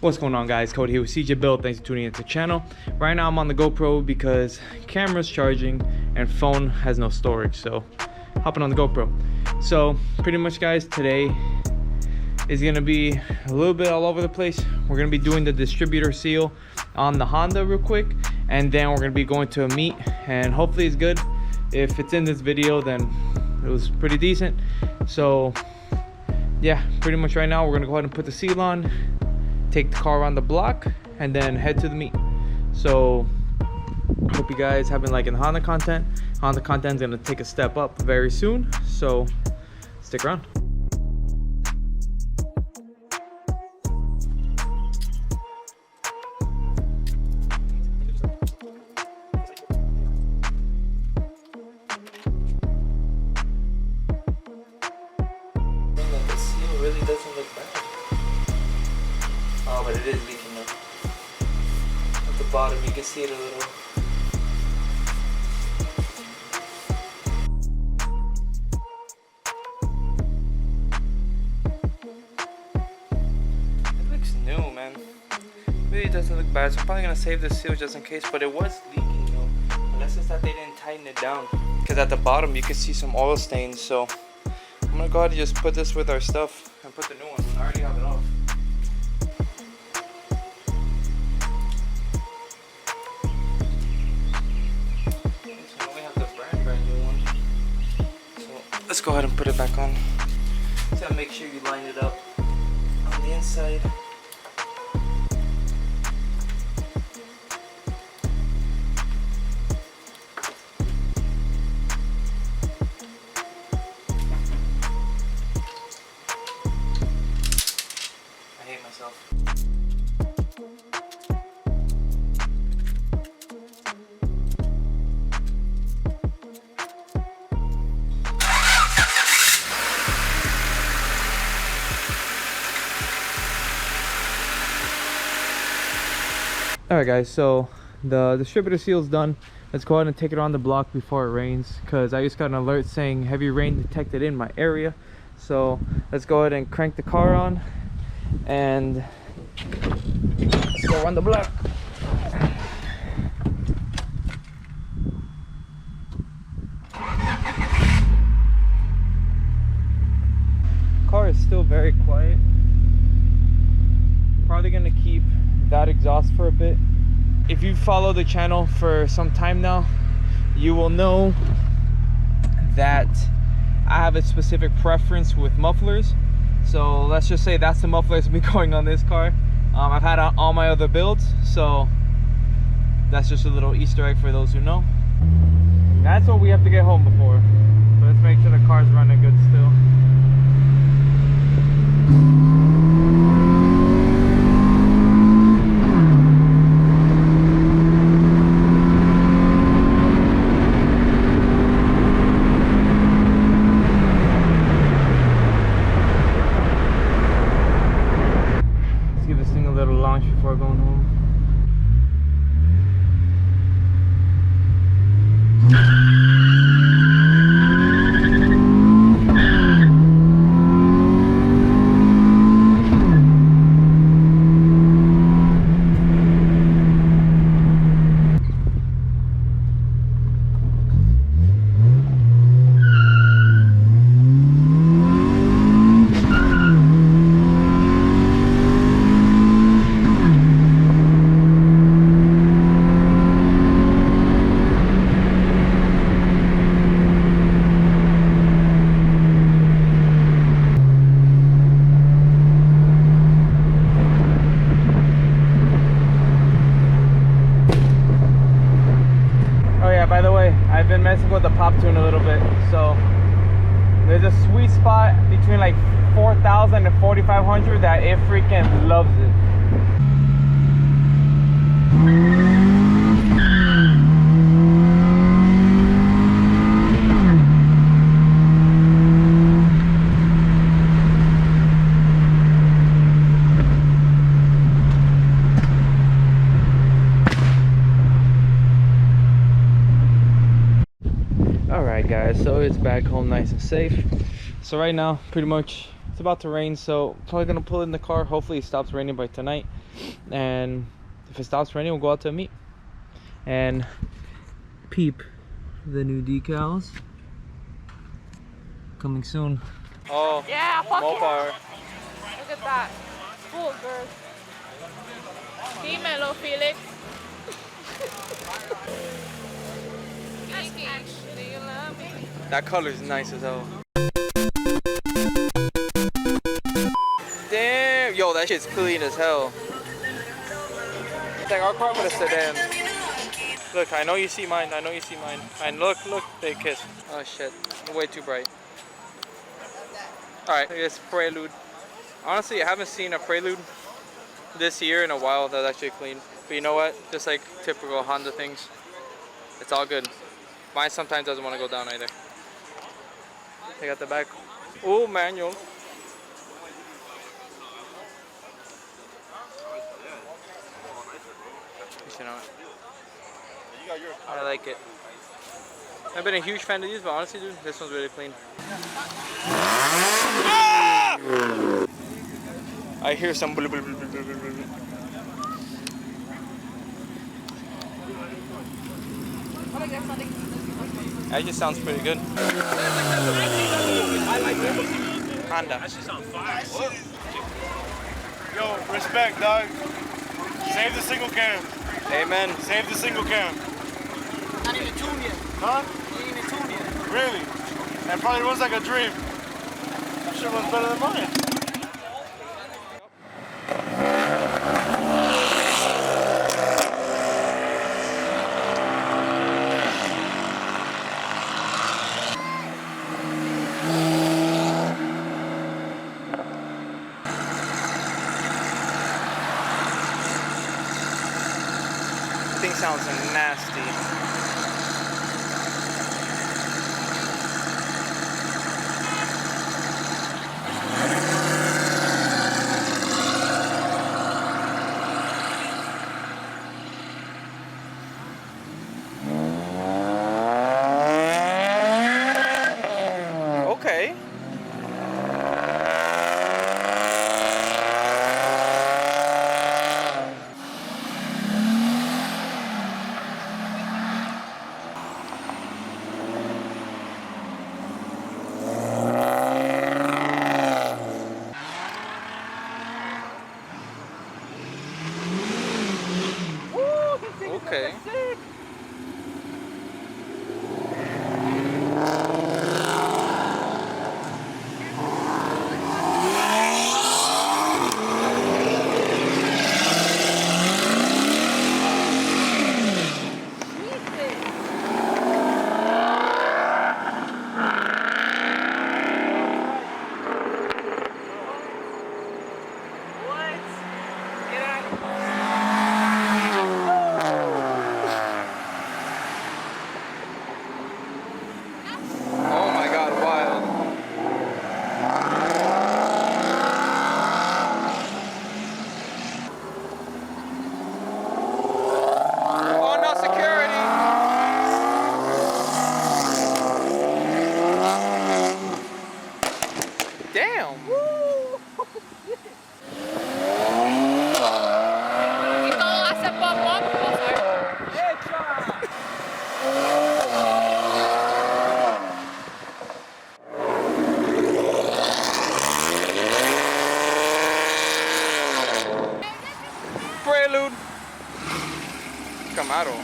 What's going on, guys? Cody here with CJ Build. Thanks for tuning into the channel. Right now I'm on the GoPro because camera's charging and phone has no storage, so hopping on the GoPro. So pretty much, guys, today is gonna be a little bit all over the place. We're gonna be doing the distributor seal on the Honda real quick, and then we're gonna be going to a meet, and hopefully it's good. If it's in this video, then it was pretty decent. So yeah, pretty much right now we're gonna go ahead and put the seal on, take the car around the block, and then head to the meet. So hope you guys have been liking the Honda content. Honda content is gonna take a step up very soon, so stick around. The seal really doesn't look bad. Oh, but it is leaking up. At the bottom, you can see it a little. It looks new, man. Really doesn't look bad. So I'm probably gonna save the seal just in case, but it was leaking though. Unless it's that they didn't tighten it down. Because at the bottom, you can see some oil stains. So I'm gonna go ahead and just put this with our stuff and put the new one. I already have it off. Let's go ahead and put it back on. Just gotta make sure you line it up on the inside. I hate myself. Alright guys, so the distributor seal is done. Let's go ahead and take it on the block before it rains, because I just got an alert saying heavy rain detected in my area. So let's go ahead and crank the car on and let's go around the block. Car is still very quiet. Probably gonna keep that exhaust for a bit. If you follow the channel for some time now, you will know that I have a specific preference with mufflers. So let's just say that's the muffler that's been going on this car. I've had all my other builds, so that's just a little Easter egg for those who know. That's what we have to get home before. So let's make sure the car's running good still. Before going home. By the way, I've been messing with the pop tune a little bit, so there's a sweet spot between like 4,000 and 4,500 that it freaking loves it. Alright guys, so it's back home nice and safe. So right now, pretty much, it's about to rain, so probably gonna pull in the car. Hopefully it stops raining by tonight, and if it stops raining, we'll go out to a meet and peep the new decals coming soon. Oh yeah, Mopar. Look at that. Full girl. Dímelo, Felix. Actually, you love me. That color's nice as hell. Damn, yo, that shit's clean as hell. It's like our car with a sedan. Look, I know you see mine. I know you see mine. And look, they kiss. Oh shit, way too bright. All right, it's Prelude. Honestly, I haven't seen a Prelude this year in a while that's actually clean. But you know what? Just like typical Honda things, it's all good. Mine sometimes doesn't want to go down either. They got the back. Oh, manual. You know, I like it. I've been a huge fan of these, but honestly, dude, this one's really clean. I hear some blah, blah, blah, blah, blah, blah. That just sounds pretty good. Honda. That shit's on fire. Yo, respect, dog. Save the single cam. Amen. Save the single cam. Not even tuned yet. Huh? Not even tuned yet. Really? That probably runs like a dream. That shit runs better than mine. Thing sounds nasty. Okay. Okay. Prelude. Camaro.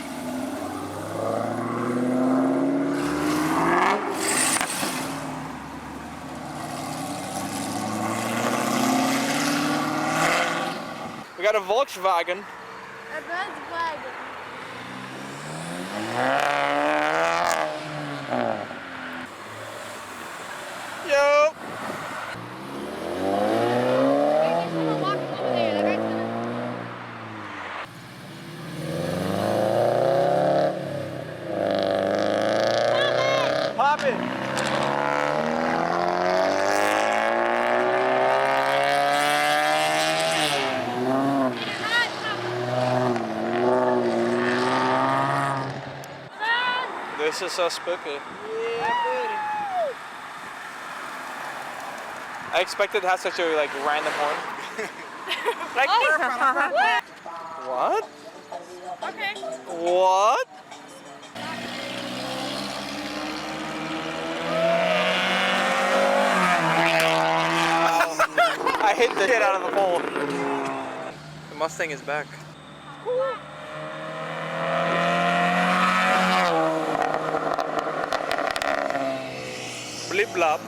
We got a Volkswagen. A Volkswagen. Yo. Pop it. This is suspect. Yeah, buddy. I expected to have such a like random horn. Like what? Okay. What? I hit the shit out of the pole. The Mustang is back. Blip blop.